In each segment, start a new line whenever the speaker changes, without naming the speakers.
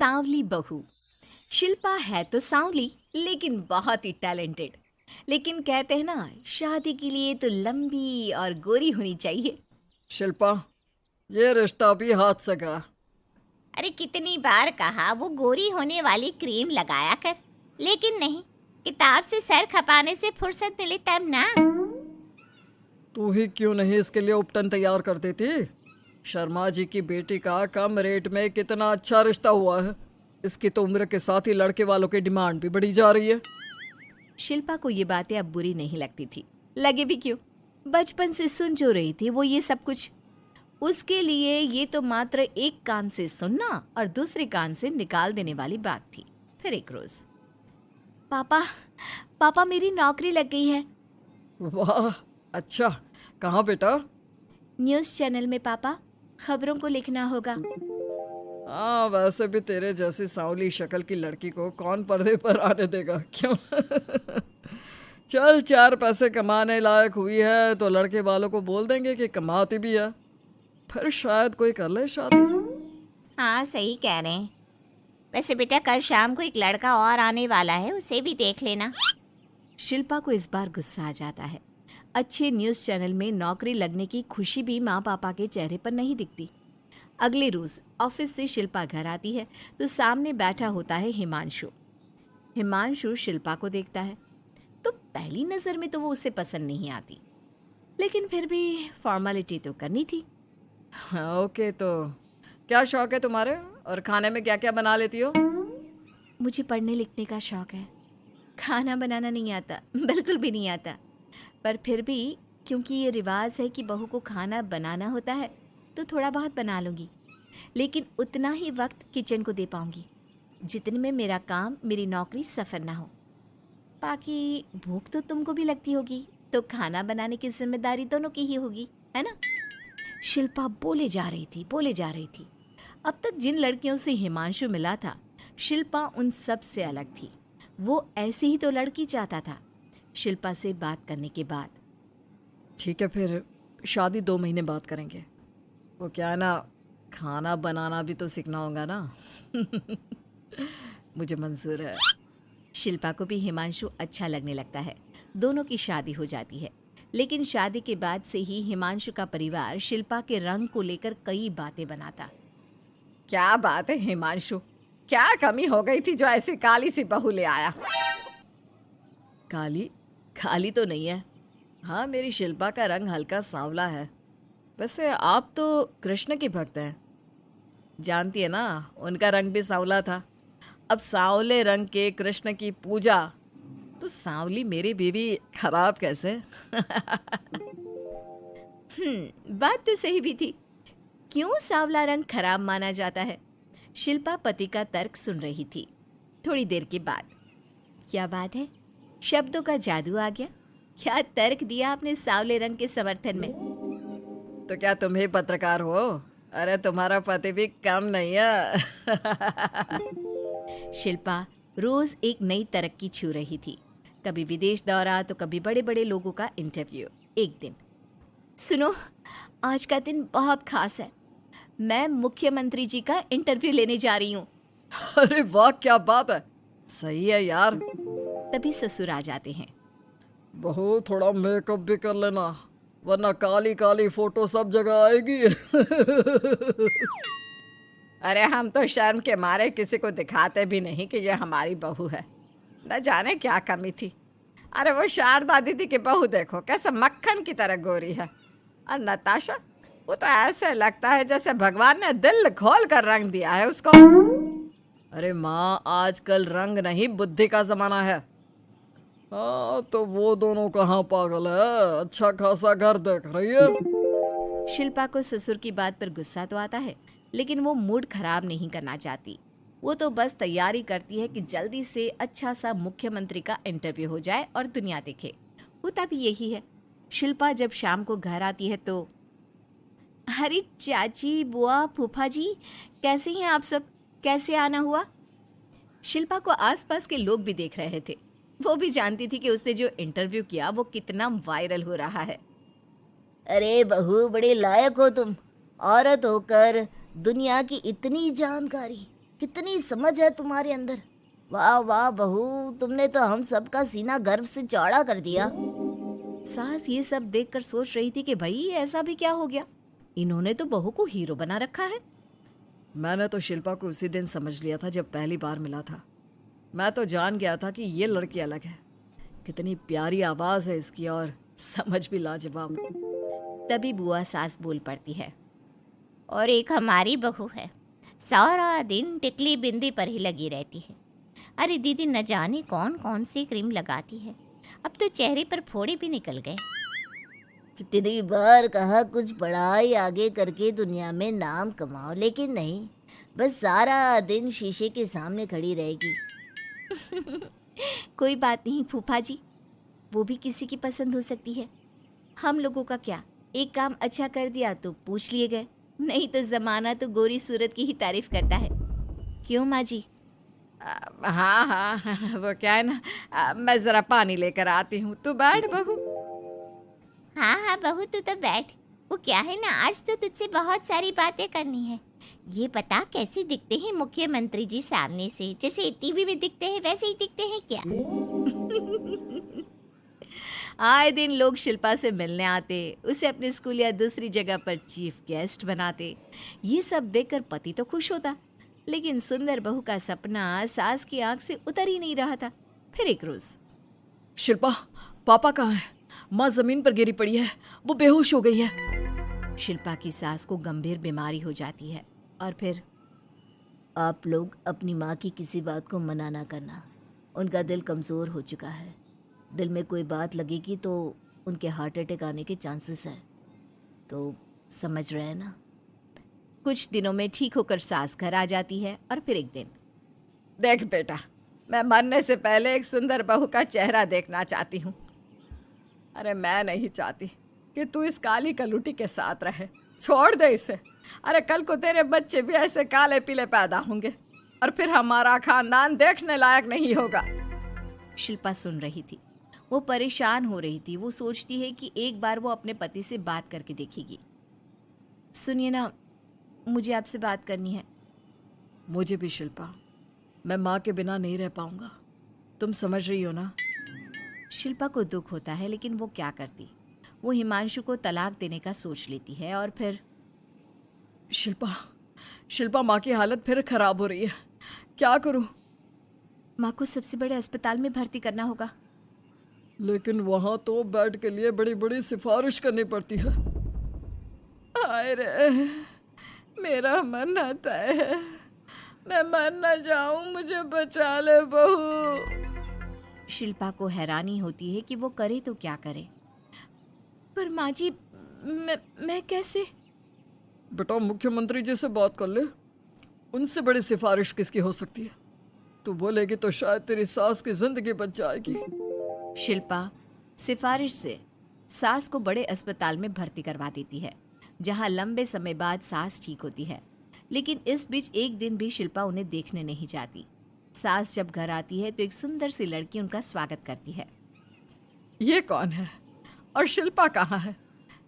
सांवली बहू। शिल्पा है तो सांवली लेकिन बहुत ही टैलेंटेड। लेकिन कहते हैं ना, शादी के लिए तो लंबी और गोरी होनी चाहिए।
शिल्पा, ये रिश्ता भी हाथ से गया।
अरे कितनी बार कहा वो गोरी होने वाली क्रीम लगाया कर, लेकिन नहीं, किताब से सर खपाने से फुर्सत मिले तब ना।
तू ही क्यों नहीं इसके लिए उपटन तैयार कर देती? शर्मा जी की बेटी का कम रेट में कितना अच्छा रिश्ता हुआ है। इसकी तो उम्र के साथ ही लड़के वालों की डिमांड भी बढ़ी जा रही है।
शिल्पा को ये बातें अब बुरी नहीं लगती थी। लगे भी क्यों, बचपन से सुन जो रही थी वो ये सब कुछ। उसके लिए ये तो मात्र एक कान से सुनना और दूसरे कान से निकाल देने वाली बात थी। फिर एक रोज, पापा पापा मेरी नौकरी लग गई है।
वाह, अच्छा। कहाँ बेटा?
न्यूज़ चैनल में पापा, खबरों को लिखना होगा।
हाँ, वैसे भी तेरे जैसी सांवली शक्ल की लड़की को कौन पर्दे पर आने देगा, क्यों? चल, 4 पैसे कमाने लायक हुई है तो लड़के वालों को बोल देंगे कि कमाती भी है। फिर शायद कोई कर ले शादी।
हाँ सही कह रहे हैं। वैसे बेटा, कल शाम को एक लड़का और आने वाला है, उसे भी देख लेना।
शिल्पा को इस बार गुस्सा आ जाता है। अच्छे न्यूज़ चैनल में नौकरी लगने की खुशी भी माँ पापा के चेहरे पर नहीं दिखती। अगले रोज ऑफिस से शिल्पा घर आती है तो सामने बैठा होता है हिमांशु। हिमांशु शिल्पा को देखता है तो पहली नज़र में तो वो उसे पसंद नहीं आती, लेकिन फिर भी फॉर्मेलिटी तो करनी थी।
हाँ, ओके, तो क्या शौक है तुम्हारे और खाने में क्या क्या बना लेती हो?
मुझे पढ़ने लिखने का शौक है, खाना बनाना नहीं आता, बिल्कुल भी नहीं आता। पर फिर भी क्योंकि ये रिवाज है कि बहू को खाना बनाना होता है तो थोड़ा बहुत बना लूँगी, लेकिन उतना ही वक्त किचन को दे पाऊँगी जितने में मेरा काम, मेरी नौकरी सफ़र ना हो। बाकी भूख तो तुमको भी लगती होगी, तो खाना बनाने की जिम्मेदारी दोनों की ही होगी, है ना? शिल्पा बोले जा रही थी। अब तक जिन लड़कियों से हिमांशु मिला था, शिल्पा उन सब से अलग थी। वो ऐसे ही तो लड़की चाहता था। शिल्पा से बात करने के बाद,
ठीक है, फिर शादी 2 महीने बाद करेंगे। वो क्या है ना, खाना बनाना भी तो सीखना होगा ना। मुझे मंजूर है।
शिल्पा को भी हिमांशु अच्छा लगने लगता है। दोनों की शादी हो जाती है, लेकिन शादी के बाद से ही हिमांशु का परिवार शिल्पा के रंग को लेकर कई बातें बनाता।
क्या बात है हिमांशु, क्या कमी हो गई थी जो ऐसी काली सी बहू ले आया? काली काली तो नहीं है। हाँ, मेरी शिल्पा का रंग हल्का सांवला है। वैसे आप तो कृष्ण की भक्त हैं, जानती है ना, उनका रंग भी सांवला था। अब सांवले रंग के कृष्ण की पूजा, तो सांवली मेरी बीवी खराब कैसे?
बात तो सही भी थी। क्यों सांवला रंग खराब माना जाता है? शिल्पा पति का तर्क सुन रही थी। थोड़ी देर के बाद, क्या बात है, शब्दों का जादू आ गया। क्या तर्क दिया आपने सांवले रंग के समर्थन में?
तो क्या तुम ही पत्रकार हो? अरे तुम्हारा पति भी कम नहीं है।
शिल्पा रोज एक नई तरक्की छू रही थी। कभी विदेश दौरा तो कभी बड़े बड़े लोगों का इंटरव्यू। एक दिन, सुनो, आज का दिन बहुत खास है, मैं मुख्यमंत्री जी का इंटरव्यू लेने जा रही हूँ।
अरे वाह, क्या बात है, सही है यार।
तभी ससुर आ जाते हैं।
बहू, थोड़ा मेकअप भी कर लेना, वरना काली काली फोटो सब जगह आएगी। अरे हम तो शर्म के मारे किसी को दिखाते भी नहीं कि ये हमारी बहू है। न जाने क्या कमी थी। अरे वो शारदा दीदी की बहू देखो, कैसे मक्खन की तरह गोरी है। और नताशा, वो तो ऐसे लगता है जैसे भगवान ने दिल खोल कर रंग दिया है उसको। अरे माँ, आजकल रंग नहीं बुद्धि का जमाना है। हाँ, तो वो दोनों कहाँ पागल है, अच्छा खासा घर देख रही है।
शिल्पा को ससुर की बात पर गुस्सा तो आता है, लेकिन वो मूड खराब नहीं करना चाहती। वो तो बस तैयारी करती है कि जल्दी से अच्छा सा मुख्यमंत्री का इंटरव्यू हो जाए और दुनिया देखे। होता भी यही है। शिल्पा जब शाम को घर आती है तो, अरे चाची, बुआ, फूफा जी, कैसे हैं आप सब? कैसे आना हुआ? शिल्पा को आसपास के लोग भी देख रहे थे। वो भी जानती थी कि उसने जो इंटरव्यू किया वो कितना वायरल हो रहा है।
अरे बहू, बड़े लायक हो तुम, औरत होकर दुनिया की इतनी जानकारी।
कितनी समझ है तुम्हारे अंदर। वाह वाह बहू, तुमने तो हम सबका सीना गर्व से चौड़ा कर दिया।
सास ये सब देखकर सोच रही थी कि भाई ऐसा भी क्या हो गया, इन्होंने तो बहू को हीरो बना रखा है।
मैंने तो शिल्पा को उसी दिन समझ लिया था जब पहली बार मिला था। मैं तो जान गया था कि ये लड़की अलग है। कितनी प्यारी आवाज है इसकी और समझ भी लाजवाब।
तभी बुआ सास बोल पड़ती है।
और एक हमारी बहू है, सारा दिन टिकली बिंदी पर ही लगी रहती है। अरे दीदी, न जाने कौन कौन सी क्रीम लगाती है, अब तो चेहरे पर फोड़े भी निकल गए।
कितनी बार कहा कुछ पढ़ाई आगे करके दुनिया में नाम कमाओ, लेकिन नहीं, बस सारा दिन शीशे के सामने खड़ी रहेगी।
कोई बात नहीं फूफा जी, वो भी किसी की पसंद हो सकती है। हम लोगों का क्या, एक काम अच्छा कर दिया तो पूछ लिए गए, नहीं तो जमाना तो गोरी सूरत की ही तारीफ करता है। क्यों माँ जी?
हाँ हाँ वो क्या है ना, मैं जरा पानी लेकर आती हूँ, तू बैठ बहू।
हाँ हाँ बहू, तू तो बैठ। वो क्या है ना, आज तो तुझसे बहुत सारी बातें करनी है। ये बता, कैसे दिखते हैं मुख्यमंत्री जी सामने से? जैसे टीवी में दिखते हैं वैसे ही दिखते हैं क्या?
आए दिन लोग शिल्पा से मिलने आते, उसे अपने स्कूल या दूसरी जगह पर चीफ गेस्ट बनाते। ये सब देखकर पति तो खुश होता, लेकिन सुंदर बहू का सपना सास की आंख से उतर ही नहीं रहा था। फिर एक रोज,
शिल्पा, पापा कहाँ है? माँ जमीन पर गिरी पड़ी है, वो बेहोश हो गई है।
शिल्पा की सास को गंभीर बीमारी हो जाती है और फिर
आप लोग अपनी माँ की किसी बात को मना ना करना, उनका दिल कमज़ोर हो चुका है। दिल में कोई बात लगेगी तो उनके हार्ट अटैक आने के चांसेस हैं, तो समझ रहे हैं ना।
कुछ दिनों में ठीक होकर सास घर आ जाती है और फिर एक दिन,
देख बेटा, मैं मरने से पहले एक सुंदर बहू का चेहरा देखना चाहती हूँ। अरे मैं नहीं चाहती कि तू इस काली कलूटी के साथ रहे, छोड़ दे इसे। अरे कल को तेरे बच्चे भी ऐसे काले पीले पैदा होंगे और फिर हमारा खानदान देखने लायक नहीं होगा।
शिल्पा सुन रही थी, वो परेशान हो रही थी। वो सोचती है कि एक बार वो अपने पति से बात करके देखेगी। सुनिए ना, मुझे आपसे बात करनी है।
मुझे भी शिल्पा, मैं माँ के बिना नहीं रह पाऊंगा, तुम समझ रही हो ना।
शिल्पा को दुख होता है, लेकिन वो क्या करती। वो हिमांशु को तलाक देने का सोच लेती है और फिर
शिल्पा माँ की हालत फिर खराब हो रही है, क्या करूं?
माँ को सबसे बड़े अस्पताल में भर्ती करना होगा।
लेकिन वहां तो बेड के लिए बड़ी बड़ी सिफारिश करनी पड़ती है। हाय रे, मेरा मन आता है, मैं मर न जाऊं, मुझे बचा ले बहू।
शिल्पा को हैरानी होती है कि वो करे तो क्या करे। पर माँ जी, मैं कैसे?
बेटा, मुख्यमंत्री जी से बात कर ले, उनसे बड़ी सिफारिश किसकी हो सकती है? तू बोलेगी तो शायद तेरी सास की जिंदगी बच जाएगी।
शिल्पा सिफारिश से सास को बड़े अस्पताल में भर्ती करवा देती है, जहां लंबे समय बाद सास ठीक होती है। लेकिन इस बीच एक दिन भी शिल्पा उन्हें देखने नहीं जाती। सास जब घर आती है तो एक सुंदर सी लड़की उनका स्वागत करती है।
ये कौन है और शिल्पा कहाँ है?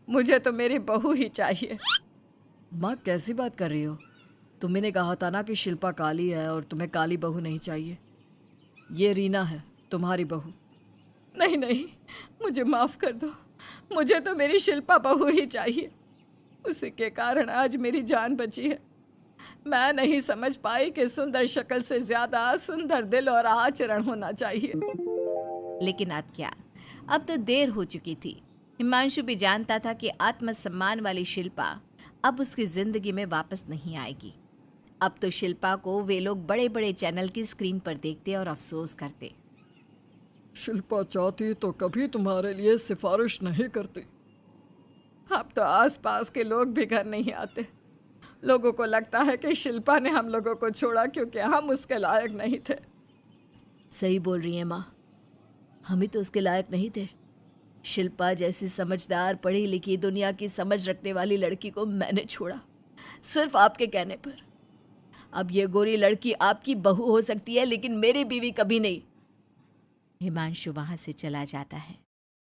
मुझे तो मेरी बहू ही चाहिए। माँ, कैसी बात कर रही हो? तुमने कहा था ना कि शिल्पा काली है और तुम्हें काली बहू नहीं चाहिए। ये रीना है, तुम्हारी बहू। नहीं नहीं, मुझे माफ़ कर दो, मुझे तो मेरी शिल्पा बहू ही चाहिए। उसी के कारण आज मेरी जान बची है। मैं नहीं समझ पाई कि सुंदर शक्ल से ज़्यादा सुंदर दिल और आचरण होना चाहिए।
लेकिन अब क्या, अब तो देर हो चुकी थी। हिमांशु भी जानता था कि आत्मसम्मान वाली शिल्पा अब उसकी जिंदगी में वापस नहीं आएगी। अब तो शिल्पा को वे लोग बड़े बड़े चैनल की स्क्रीन पर देखते और अफसोस करते।
शिल्पा चाहती तो कभी तुम्हारे लिए सिफारिश नहीं करती। अब तो आसपास के लोग भी घर नहीं आते। लोगों को लगता है कि शिल्पा ने हम लोगों को छोड़ा क्योंकि हम उसके लायक नहीं थे।
सही बोल रही है माँ, हम ही तो उसके लायक नहीं थे। शिल्पा जैसी समझदार, पढ़ी लिखी, दुनिया की समझ रखने वाली लड़की को मैंने छोड़ा, सिर्फ आपके कहने पर। अब ये गोरी लड़की आपकी बहू हो सकती है, लेकिन मेरी बीवी कभी नहीं।
हिमांशु वहां से चला जाता है।